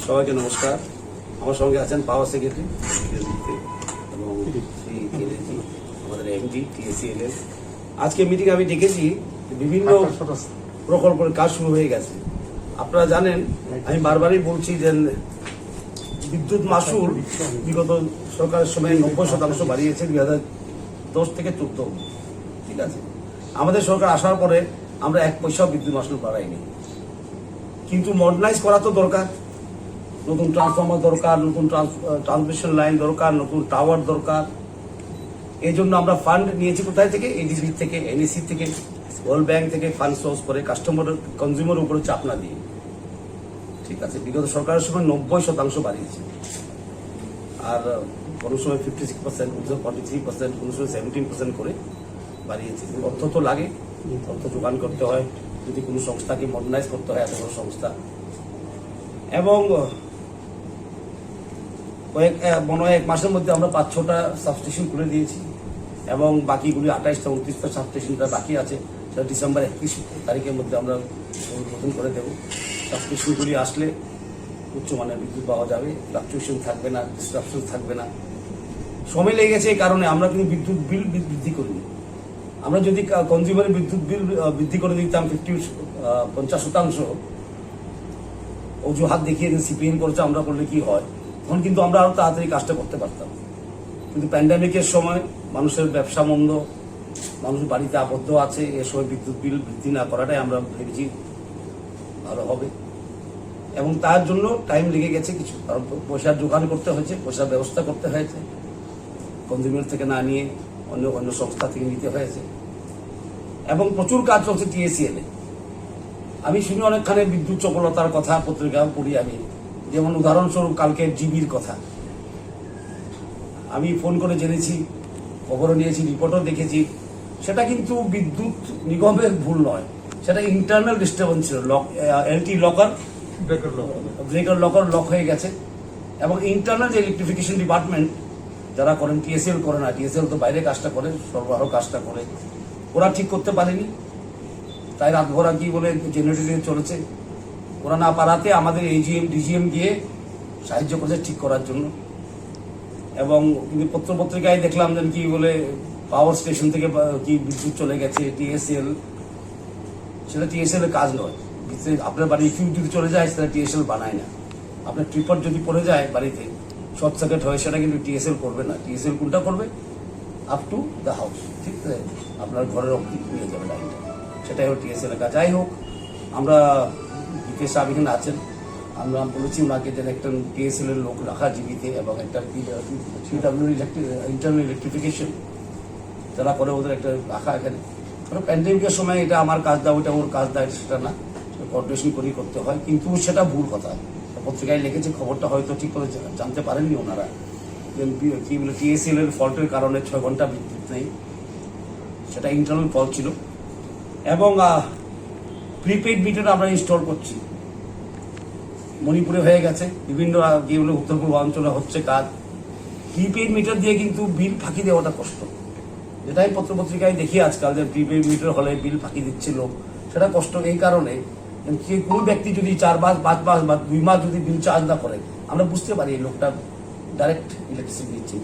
সবাইকে নমস্কার। আমার সঙ্গে আছেন পাওয়ার সেক্রেটারি এবং শ্রী কেলেজি, আমাদের এমডি টিএসিএল এর। আজকে মিটিং আমি ডেকেছি, বিভিন্ন প্রকল্পের কাজ শুরু হয়ে গেছে। আপনারা জানেন, আমি বারবারই বলছি যে বিদ্যুৎ মাশুল বিগত সরকারের সময় 90% বাড়িয়েছে 2010 থেকে 14। ঠিক আছে, আমাদের সরকার আসার পরে আমরা 1 পয়সাও বিদ্যুৎ মাশুল বাড়াইনি, কিন্তু মডার্নাইজ করা তো দরকার। নতুন ট্রান্সফর্মার দরকার, নতুন ট্রান্সমিশন লাইন দরকার, নতুন টাওয়ার দরকার। এই জন্য আমরা ফান্ড নিয়েছি কোথায় থেকে? এডিবি থেকে, এনএসি থেকে, ওয়ার্ল্ড ব্যাংক থেকে ফান্ড সোর্স করে কাস্টমার কনজিউমার উপরে চাপ না দিয়ে। ঠিক আছে, বিগত সরকারের সময় 90% বাড়িয়েছে, আর কোনো সময় 56%, কোনো সময় 43%, কোনো সময় 17% করে বাড়িয়েছে। অর্থ তো লাগে, অর্থ যোগান করতে হয় যদি কোনো সংস্থাকে মডার্নাইজ করতে হয়, এত বড় সংস্থা। এবং মনে হয় 1 মাসের মধ্যে আমরা 5-6টা সাবস্টেশন খুলে দিয়েছি, এবং বাকিগুলি 28টা 29টা সাবস্টেশনটা বাকি আছে, সেটা ডিসেম্বর 31 তারিখের মধ্যে আমরা উদ্বোধন করে দেব। সাবস্টেশনগুলি আসলে উচ্চমানের বিদ্যুৎ পাওয়া যাবে, ফ্লাকচুয়েশন থাকবে না, ডিসরাপশন থাকবে না। সময় লেগে গেছে এই কারণে আমরা কিন্তু বিদ্যুৎ বিল বৃদ্ধি করিনি। আমরা যদি কনজিউমারের বিদ্যুৎ বিল বৃদ্ধি করে দিতাম 50% অজুহাত দেখিয়ে সিপিএম করেছে, আমরা করলে কি হয়, তখন কিন্তু আমরা আরো তাড়াতাড়ি কাজটা করতে পারতাম। কিন্তু প্যান্ডামিকের সময় মানুষের ব্যবসা মন্দ, মানুষ বাড়িতে আবদ্ধ আছে, এ সময় বিদ্যুৎ বিল বৃদ্ধি না করাটাই আমরা ভেবেছি ভালো হবে। এবং তার জন্য টাইম লেগে গেছে কিছু, কারণ পয়সার যোগান করতে হয়েছে, পয়সার ব্যবস্থা করতে হয়েছে, কনজিউমার থেকে না নিয়ে অন্য অন্য সংস্থা থেকে নিতে হয়েছে। এবং প্রচুর কাজ চলছে টিএসিএল এ। আমি শুনি অনেকখানে বিদ্যুৎ চপলতার কথা, পত্রিকা পড়ি আমি। যেমন উদাহরণস্বরূপ কালকে জিবির কথা আমি ফোন করে জেনেছি, খবরও নিয়েছি, রিপোর্টও দেখেছি। সেটা কিন্তু বিদ্যুৎ নিগমের ভুল নয়, সেটা ইন্টারনাল ডিস্টার্বেন্স ছিল। এলটি লকার, ব্রেকার লক হয়ে গেছে। এবং ইন্টারনাল যে ইলেকট্রিফিকেশন ডিপার্টমেন্ট যারা করেন, টিএসএল করে না, টিএসএল তো বাইরে কাজটা করে, সরবরাহ কাজটা করে, ওরা ঠিক করতে পারেনি। তাই রাতভর কি বলে জেনারেটর চলেছে, ওরা না পারাতে আমাদের এজিএম ডিজিএম গিয়ে সাহায্য করেছে ঠিক করার জন্য। এবং কিন্তু পত্রপত্রিকায় দেখলাম যে কি বলে পাওয়ার স্টেশন থেকে কি বিদ্যুৎ চলে গেছে টিএসএল। সেটা টিএসএল এর কাজ নয়। আপনার বাড়ি ফিউজ যদি চলে যায় সেটা টিএসএল বানায় না। আপনার ট্রিপার যদি পড়ে যায় বাড়িতে, শর্ট সার্কিট হয়, সেটা কিন্তু টিএসএল করবে না। টিএসএল কোনটা করবে? আপ টু দ্য হাউস, ঠিক আছে, আপনার ঘরের অবধি নিয়ে যাবে লাইনটা, সেটাই হলো টিএসএল এর কাজ। যাই হোক, আমরা বিকেশ সাহেব এখানে আছেন, আমরা বলেছি ওনাকে যে একটা টিএসএল এর লোক রাখা জীবিতে, এবং একটা ইন্টারনাল ইলেকট্রিফিকেশন যারা করে ওদের একটা রাখা এখানে। কারণ প্যান্ডেমিকের সময় এটা আমার কাজ দাও, এটা ওর কাজ দেয়, সেটা না, কোঅর্ডিনেশন করেই করতে হয়। কিন্তু সেটা ভুল কথা, পত্রিকায় লিখেছে, খবরটা হয়তো ঠিক করে জানতে পারেননি ওনারা, যে কি বলে টিএসএল এর ফল্টের কারণে 6 ঘন্টা বিদ্যুৎ নেই, সেটা ইন্টারনাল ফল্ট ছিল। এবং প্রিপেড মিটার আমরা ইনস্টল করছি, মণিপুরে হয়ে গেছে, বিভিন্ন যেগুলো উত্তর পূর্ব অঞ্চলে হচ্ছে কাজ। প্রিপেড মিটার দিয়ে কিন্তু বিল ফাঁকি দেওয়াটা কষ্ট, যেটা আমি পত্রপত্রিকায় দেখি আজকাল, যে প্রিপেড মিটার হলে বিল ফাঁকি দিচ্ছে লোক, সেটা কষ্ট এই কারণে যে কোনো ব্যক্তি যদি 4 মাস 5 মাস বা 2 মাস যদি বিল চার্জ না করে, আমরা বুঝতে পারি এই লোকটা ডাইরেক্ট ইলেকট্রিসিটি দিচ্ছে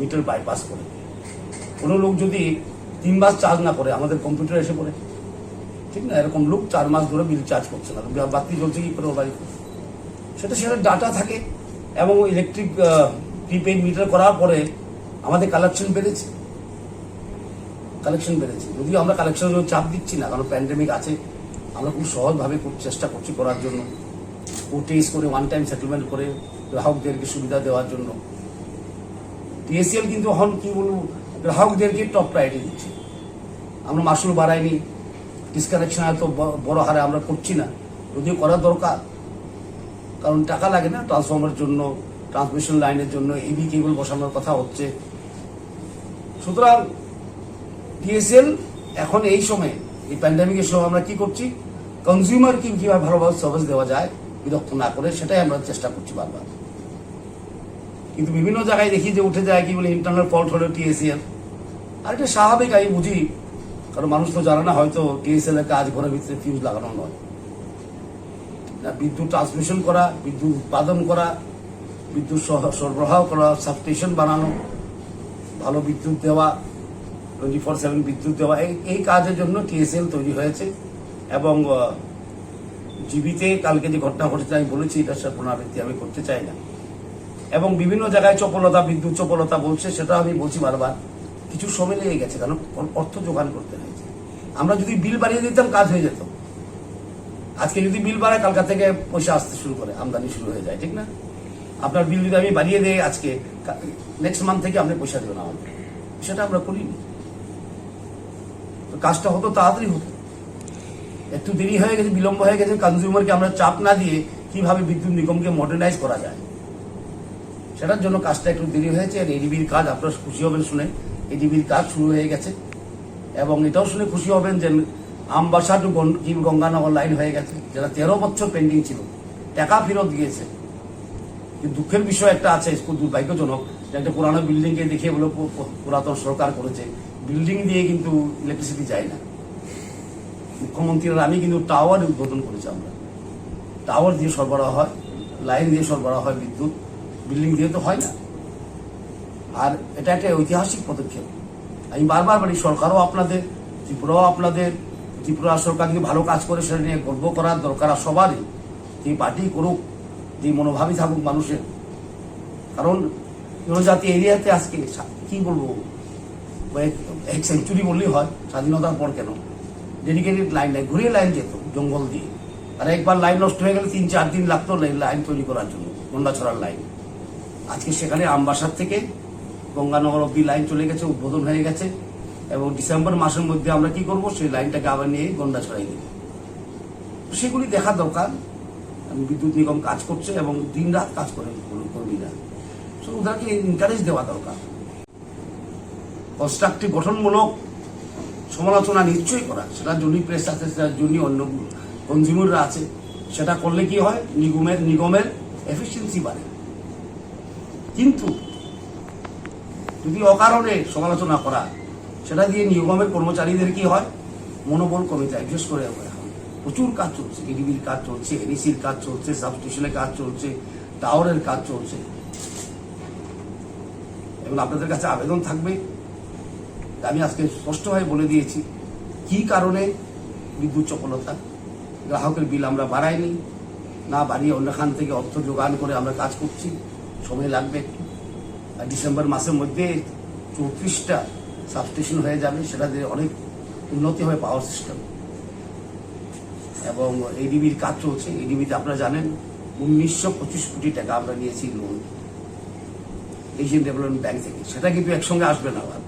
মিটার বাইপাস করে। কোনো লোক যদি 3 মাস চার্জ না করে, আমাদের কম্পিউটার এসে পড়ে, ঠিক না, এরকম লোক 4 মাস ধরে বিল চার্জ করছে না, বাতি জ্বলছে কি করে বাড়িতে, সেটা ডাটা থাকে। এবং ইলেকট্রিক প্রিপেড মিটার করার পরে আমাদের কালেকশন বেড়েছে। যদিও আমরা কালেকশনের জন্য চাপ দিচ্ছি না, কারণ প্যান্ডেমিক আছে, আমরা খুব সহজভাবে চেষ্টা করছি করার জন্য, ওটিএস করে, ওয়ান টাইম সেটেলমেন্ট করে গ্রাহকদেরকে সুবিধা দেওয়ার জন্য। টিএসএল কিন্তু এখন কি বলবো, গ্রাহকদেরকে টপ প্রায়োরিটি দিচ্ছে। আমরা মাসুল বাড়াইনি, ডিসকানেকশন এত বড় হারে আমরা করছি না, যদিও করা দরকার, কারণ টাকা লাগে না ট্রান্সফর্মারের জন্য, ট্রান্সমিশন লাইনের জন্য, ইবি কেবল বসানোর কথা হচ্ছে। সুতরাং টিএসএল এখন এই সময়, এই প্যান্ডেমিকের সময় আমরা কি করছি, কনজিউমারকে কিভাবে ভালোভাবে সার্ভিস দেওয়া যায় বিরক্ত না করে, সেটাই আমরা চেষ্টা করছি বারবার। কিন্তু বিভিন্ন জায়গায় দেখি যে উঠে যায় কি বলে ইন্টারনাল ফল্ট হলো টিএসএল, আর এটা স্বাভাবিক, আমি বুঝি, কারণ মানুষ তো জানে না হয়তো টিএসএল এর কাজ ঘরের ভিতরে ফিউজ লাগানো নয়। বিদ্যুৎ ট্রান্সমিশন করা, বিদ্যুৎ উৎপাদন করা, বিদ্যুৎ সরবরাহ করা, সাবস্টেশন বানানো, ভালো বিদ্যুৎ দেওয়া, 24/7 বিদ্যুৎ দেওয়া, এই কাজের জন্য টিএসএল তৈরি হয়েছে। এবং জিবিতে কালকে যে ঘটনা ঘটেছে আমি বলেছি, এটা পুনরাবৃত্তি আমি করতে চাই না। এবং বিভিন্ন জায়গায় চপলতা, বিদ্যুৎ চপলতা বলছে, সেটা আমি বলছি বারবার, কিছু সময় লেগে গেছে, কারণ অর্থ যোগান করতে হয়েছে। আমরা যদি বিল বাড়িয়ে দিতাম কাজ হয়ে যেত। আজকে যদি বিল বাড়ায়, কালকা থেকে পয়সা আসতে শুরু করে, আমদানি শুরু হয়ে যায়, ঠিক না? আপনার বিল যদি আমি বাড়িয়ে দিই আজকে, নেক্সট মান্থ থেকে আপনি পয়সা দেবেন আমাকে, সেটা আমরা করিনি। তো কাজটা হতো, তাড়াতাড়ি হতো। একটু দেরি হয়ে গেছে, বিলম্ব হয়ে গেছে, কনজিউমারকে আমরা চাপ না দিয়ে কিভাবে বিদ্যুৎ নিগমকে মডার্নাইজ করা যায়, সেটার জন্য কাজটা একটু দেরি হয়েছে। আর এডিবির কাজ, আপনারা খুশি হবেন শুনে, এডিবির কাজ শুরু হয়ে গেছে। এবং এটাও শুনে খুশি হবেন যে আমবাসা টু গঙ্গানগর লাইন হয়ে গেছে, যেটা 13 বছর পেন্ডিং ছিল, টাকা ফেরত দিয়েছে। কিন্তু দুঃখের বিষয় একটা আছে, খুব দুর্ভাগ্যজনক, যে একটা পুরানো বিল্ডিংকে দেখে বলে পুরাতন সরকার করেছে, বিল্ডিং দিয়ে কিন্তু ইলেকট্রিসিটি যায় না। মুখ্যমন্ত্রীরা আমি কিন্তু টাওয়ার উদ্বোধন করেছি, আমরা টাওয়ার দিয়ে সরবরাহ হয়, লাইন দিয়ে সরবরাহ হয় বিদ্যুৎ, বিল্ডিং দিয়ে তো হয় না। আর এটা একটা ঐতিহাসিক পদক্ষেপ। আমি বারবার বলি, সরকারও আপনাদের, ত্রিপুরাও আপনাদের। ত্রিপুরা সরকার যদি ভালো কাজ করে, সেটা নিয়ে গর্ব করার দরকার সবারই, যে পার্টি করুক, যে মনোভাবই থাকুক মানুষের। কারণ জনজাতি এরিয়াতে আজকে কি বলবো, এক সেঞ্চুরি বললেই হয়, স্বাধীনতার পর কেন ডেডিকেটেড লাইন নাই, ঘুরিয়ে লাইন যেত জঙ্গল দিয়ে। আর একবার লাইন নষ্ট হয়ে গেলে 3-4 দিন লাগতো লাইন তৈরি করার জন্য, গন্ডাছড়ার লাইন। আজকে সেখানে আমবাসার থেকে গঙ্গানগর অব্দি লাইন চলে গেছে, উদ্বোধন হয়ে গেছে। এবং ডিসেম্বর মাসের মধ্যে আমরা কি করব, সেই লাইনটাকে আবার নিয়ে গন্ডাছড়াই দেব। সেগুলি দেখা দরকার। বিদ্যুৎ নিগম কাজ করছে এবং দিন রাত কাজ করে কর্মীরা, শুধু ওদেরকে এনকারেজ দেওয়া দরকার। কনস্ট্রাকটিভ, গঠনমূলক সমালোচনা নিশ্চয়ই করা, সেটার জন্য প্রেস আছে, সেটার জন্য অন্য কনজিউমাররা আছে। সেটা করলে কি হয়, নিগমের এফিসিয়েন্সি বাড়ে। কিন্তু যদি অকারণে সমালোচনা করা, সেটা দিয়ে নিগমের কর্মচারীদের কি হয়, মনোবল কমে যায়। বিশেষ করে প্রচুর কাজ চলছে, এডিবির কাজ চলছে, এনইসির কাজ চলছে, সাবস্টেশনের কাজ চলছে, টাওয়ারের কাজ চলছে। এবং আপনাদের কাছে আবেদন থাকবে, আমি আজকে স্পষ্টভাবে বলে দিয়েছি কি কারণে বিদ্যুৎ চপলতা। গ্রাহকের বিল আমরা বাড়াইনি, না বাড়িয়ে অন্যখান থেকে অর্থ যোগান করে আমরা কাজ করছি, সময় লাগবে একটু। আর ডিসেম্বর মাসের মধ্যে 34টা সাবস্টেশন হয়ে যাবে, সেটা দিয়ে অনেক উন্নতি হবে পাওয়ার সিস্টেম। এবং এডিবির কাজ চলছে, এডিবিতে আপনারা জানেন 1925 কোটি টাকা আমরা নিয়েছি লোন এশিয়ান ডেভেলপমেন্ট ব্যাংক থেকে। সেটা কিন্তু একসঙ্গে আসবে না, আবার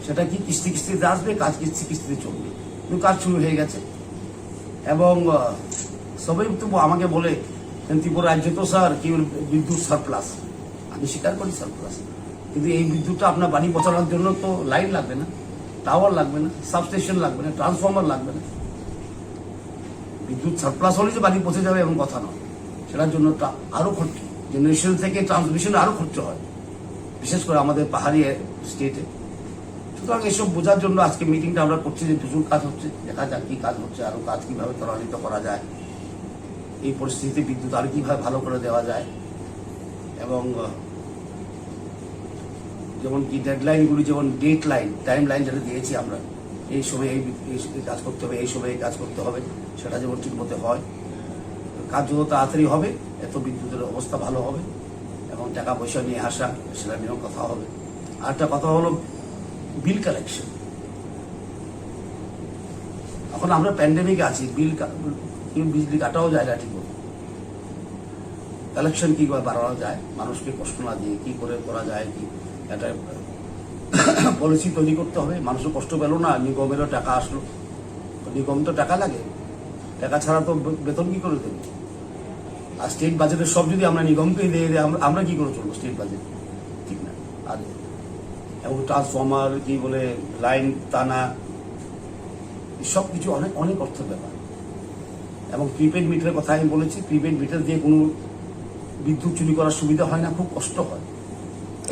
সেটা কি কিস্তি কিস্তিতে আসবে, কাজ কিস্তিতে চলবে। কিন্তু কাজ শুরু হয়ে গেছে। এবং সবাই তো আমাকে বলে, ত্রিপুরা রাজ্য তো স্যার কি বিদ্যুৎ সারপ্লাস। আমি স্বীকার করি সারপ্লাস, কিন্তু এই বিদ্যুৎটা আপনার বাড়ি পৌঁছানোর জন্য তো লাইন লাগবে না, টাওয়ার লাগবে না, সাবস্টেশন লাগবে না, ট্রান্সফর্মার লাগবে না। বিদ্যুৎ সারপ্লাস হলে যে বাড়ি পৌঁছে যাবে এমন কথা নয়, সেটার জন্য আরো খরচ, জেনারেশন থেকে ট্রান্সমিশনে আরো খরচ হয়, বিশেষ করে আমাদের পাহাড়ি স্টেটে। সুতরাং এসব বোঝার জন্য আজকে মিটিংটা আমরা করছি, যে প্রচুর কাজ হচ্ছে, দেখা যাক কি কাজ হচ্ছে, আরো কাজ কিভাবে ত্বরান্বিত করা যায়, এই পরিস্থিতিতে বিদ্যুৎ আরো কিভাবে ভালো করে দেওয়া যায়। এবং যেমন কি ডেডলাইনগুলি, যেমন ডেট লাইন, টাইম লাইন যেটা দিয়েছি আমরা, এই সময় এই কাজ করতে হবে, এই সময় এই কাজ করতে হবে, সেটা যেমন ঠিক মতো হয়, কাজ যত তাড়াতাড়ি হবে, এত বিদ্যুতের অবস্থা ভালো হবে এবং টাকা পয়সা নিয়ে আসা, সেটা নিয়েও কথা হবে। আর একটা কথা হলো বিল কালেকশন। এখন আমরা প্যান্ডেমিকে আছি, বিজলি কাটাও যায় না ঠিক মতো। কালেকশন কি করে বাড়ানো যায়, মানুষকে কষ্ট না দিয়ে কি করে করা যায়, কি একটা পলিসি তৈরি করতে হবে। মানুষও কষ্ট পেল না, নিগমেরও টাকা আসলো। নিগম তো টাকা লাগে, টাকা ছাড়া তো বেতন কি করে দেবে। আর স্টেট বাজেটের সব যদি আমরা নিগমকে দিয়ে দিই, আমরা কি করে চলবো স্টেট বাজেট, ঠিক না। আর এবং ট্রান্সফর্মার কি বলে, লাইন টানা, সব কিছু অনেক অনেক অর্থের ব্যাপার। এবং প্রিপেড মিটারের কথা আমি বলেছি, প্রিপেড মিটার দিয়ে কোনো বিদ্যুৎ চুরি করার সুবিধা হয় না, খুব কষ্ট হয়।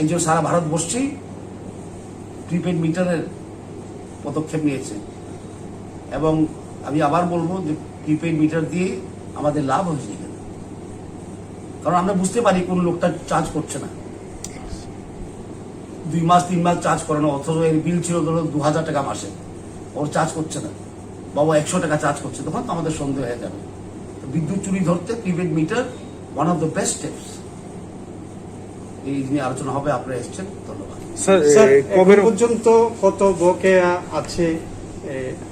এই জন্য সারা ভারতবর্ষেই প্রিপেড মিটারের পদক্ষেপ নিয়েছে। এবং আমি আবার বলবো যে প্রিপেড মিটার দিয়ে আমাদের লাভ হয়েছে এখানে, কারণ আমরা বুঝতে পারি কোন লোকটা চার্জ করছে না। 2 মাস 3 মাস চার্জ করে না, অথচ এর বিল ছিল ধরো 2000 টাকা মাসে, ওর চার্জ করছে না, বাবা 100 টাকা চার্জ করছে, তখন তো আমাদের সন্দেহ হয়ে যাবে। তো বিদ্যুৎ চুরি ধরতে prepaid metre one of the best steps. এই নিয়ে আলোচনা হবে, আপনারা এসছেন, ধন্যবাদ। স্যার এখন পর্যন্ত কত বকেয়া আছে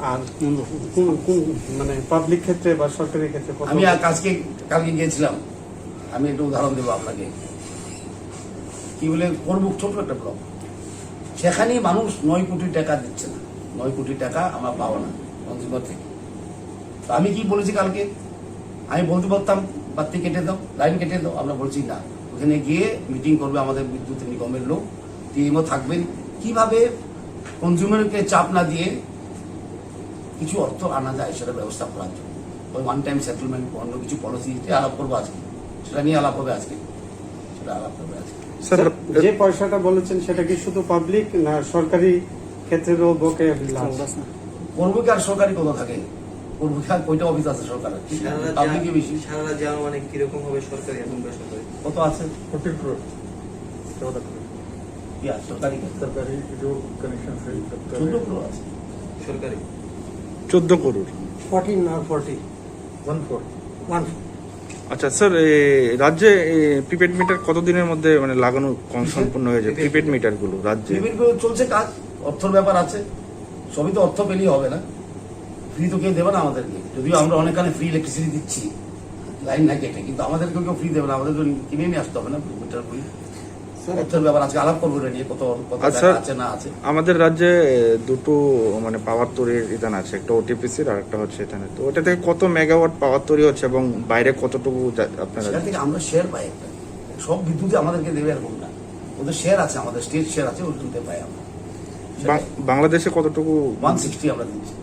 আর মানে পাবলিক ক্ষেত্রে বা সরকারি ক্ষেত্রে কত? আমি কালকে গিয়েছিলাম, আমি একটা উদাহরণ দেবো আপনাকে। কি বলে করবুক, ছোট একটা ব্লক, সেখানে মানুষ 9 কোটি টাকা দিচ্ছে না, 9 কোটি টাকা আমরা পাবো না কনজিউমার থেকে। তো আমি কি বলেছি কালকে, আমি বলতে বলতাম বাতি কেটে দাও, লাইন কেটে দাও, আমরা বলছি না, ওখানে গিয়ে মিটিং করবে আমাদের বিদ্যুৎ নিগমের লোক, টিএমও থাকবেন, কিভাবে কনজিউমারকে চাপ না দিয়ে কিছু অর্থ আনা যায় সেটা ব্যবস্থা করার জন্য। ওই ওয়ান টাইম সেটেলমেন্ট, অন্য কিছু পলিসি আলাপ করবো আজকে, সেটা নিয়ে আলাপ হবে আজকে, সেটা আলাপ করবে আজকে। স্যার যে পয়সাটা বলেছেন সেটা কি শুধু পাবলিক না সরকারি ক্ষেত্রেও বকেয়া বিল আছে? করবো কি আর সরকারি কত থাকে, করবো কি আর কয়টা অফিস আছে সরকারের, পাবলিকই বেশি। সারা রাজ্যে মানে কিরকম হবে সরকারি এবং বেসরকারি? কত আছে? 14 crore কি আছে সরকারি? सरकारी जो कनेक्शन है 14 crore আছে। সরকারি 14 করোড়। 14 or 40? 14 1 আচ্ছা স্যার, রাজ্যে প্রিপেড মিটার কতদিনের মধ্যে মানে লাগানো সম্পূর্ণ হয়ে যায়? প্রিপেড মিটার গুলো রাজ্যে বিভিন্ন চলছে কাজ, অর্থের ব্যাপার আছে, সবই তো অর্থ পেলেই হবে না, ফ্রি তো কেউ দেবে না আমাদেরকে। যদিও আমরা অনেকখানে ফ্রি ইলেকট্রিসিটি দিচ্ছি লাইন না কেটে, কিন্তু আমাদেরকে কেউ ফ্রি দেবে না, আমাদের কিনে নিয়ে আসতে হবে না মিটার গুলি। অর্থের ব্যাপার আজকে আলাপ করবো এটা নিয়ে, কত কত আচ্ছা, টাকা আছে না আছে। আমাদের রাজ্যে দুটো মানে পাওয়ার তৈরির ইদান আছে, একটা ওটিপিসির আর একটা হচ্ছে এখানে। তো ওটা থেকে কত মেগাওয়াট পাওয়ার তৈরি হচ্ছে এবং বাইরে কতটুকু আপনারা? সেখান থেকে আমরা শেয়ার পাই একটা, সব বিদ্যুৎ আমাদেরকে দেবে এরকম না, ওদের শেয়ার আছে, আমাদের স্টেট শেয়ার আছে, ওইটুকুতে পাই আমরা। বাংলাদেশে কতটুকু? 160 আমরা দিচ্ছি,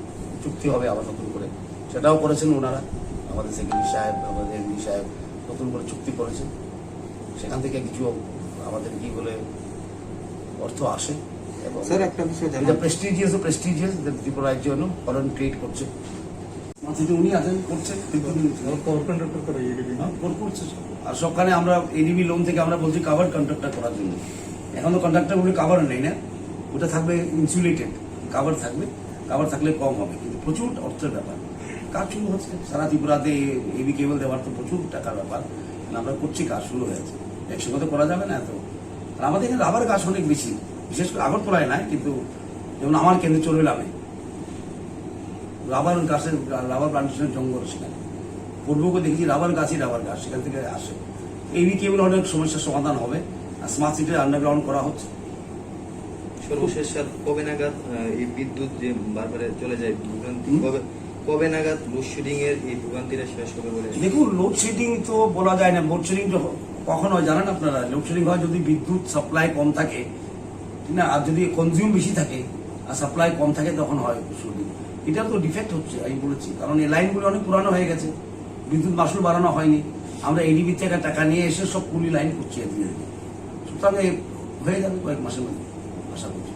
চুক্তি হবে আবার নতুন করে, সেটাও করেছেন ওনারা, আমাদের সেক্রেটারি সাহেব, আমাদের এমডি সাহেব নতুন করে চুক্তি করেছেন, সেখান থেকে কিছু আমাদের কি বলে অর্থ আসে। এবং স্যার একটা বিষয় এটা প্রেস্টিজিয়াস ত্রিপুরার জন্য ফরেন ক্রিয়েট করছে, উনি আছেন করছেন, पावर कंडक्टर का एडीबी করছে। আর সবখানে আমরা এডিবি লোন থেকে আমরা বলছি কাভার্ড কন্ট্রাক্টর করার জন্য, এখন তো কন্ট্রাক্টর গুলো কাভার নেই না, ওটা থাকবে ইনসুলেটেড, কাভার থাকবে, কাভার থাকলে কম হবে, কিন্তু প্রচুর অর্থের ব্যাপার, কাজ শুরু হচ্ছে সারা ত্রিপুরাতে, এবি কেবল দেওয়ার তো প্রচুর টাকার ব্যাপার, আমরা করছি, কাজ শুরু হয়েছে, একসঙ্গে তো করা যাবে না এত। আর আমাদের এখানে রাবার গাছ অনেক বেশি, বিশেষ করে আগরতলায় নাই, কিন্তু যেমন আমার কেন্দ্রে চড়লামে রাবার গাছের, রাবার প্লান্টেশনের জঙ্গল, সেখানে পূর্বকে দেখেছি রাবার গাছই রাবার গাছ, সেখান থেকে আসে। এবি কেবল অনেক সমস্যার সমাধান হবে, আর স্মার্ট সিটির আন্ডারগ্রাউন্ড করা হচ্ছে। সর্বশেষ স্যার কবে নাগাদ এই বিদ্যুৎ যে বারবারে চলে যায় ভোগান্তি, হুম। কবে নাগাদ লোডশেডিং এর এই ভোগান্তিটা শেষ হবে বলে? দেখুন, লোডশেডিং তো বলা যায় না, লোডশেডিং কখন হয় জানেন আপনারা? লোডশেডিং হয় যদি বিদ্যুৎ সাপ্লাই কম থাকে, ঠিক না, আর যদি কনজিউম বেশি থাকে আর সাপ্লাই কম থাকে তখন হয় লোডশেডিং। এটা তো ডিফেক্ট হচ্ছে, আমি বলেছি, কারণ এই লাইনগুলো অনেক পুরানো হয়ে গেছে, বিদ্যুৎ মাসুল বাড়ানো হয়নি, আমরা এডিবি থেকে টাকা নিয়ে এসে সব পুলি লাইন করছি, সুতরাং হয়ে যাবে কয়েক মাসের মধ্যে আশা করছি।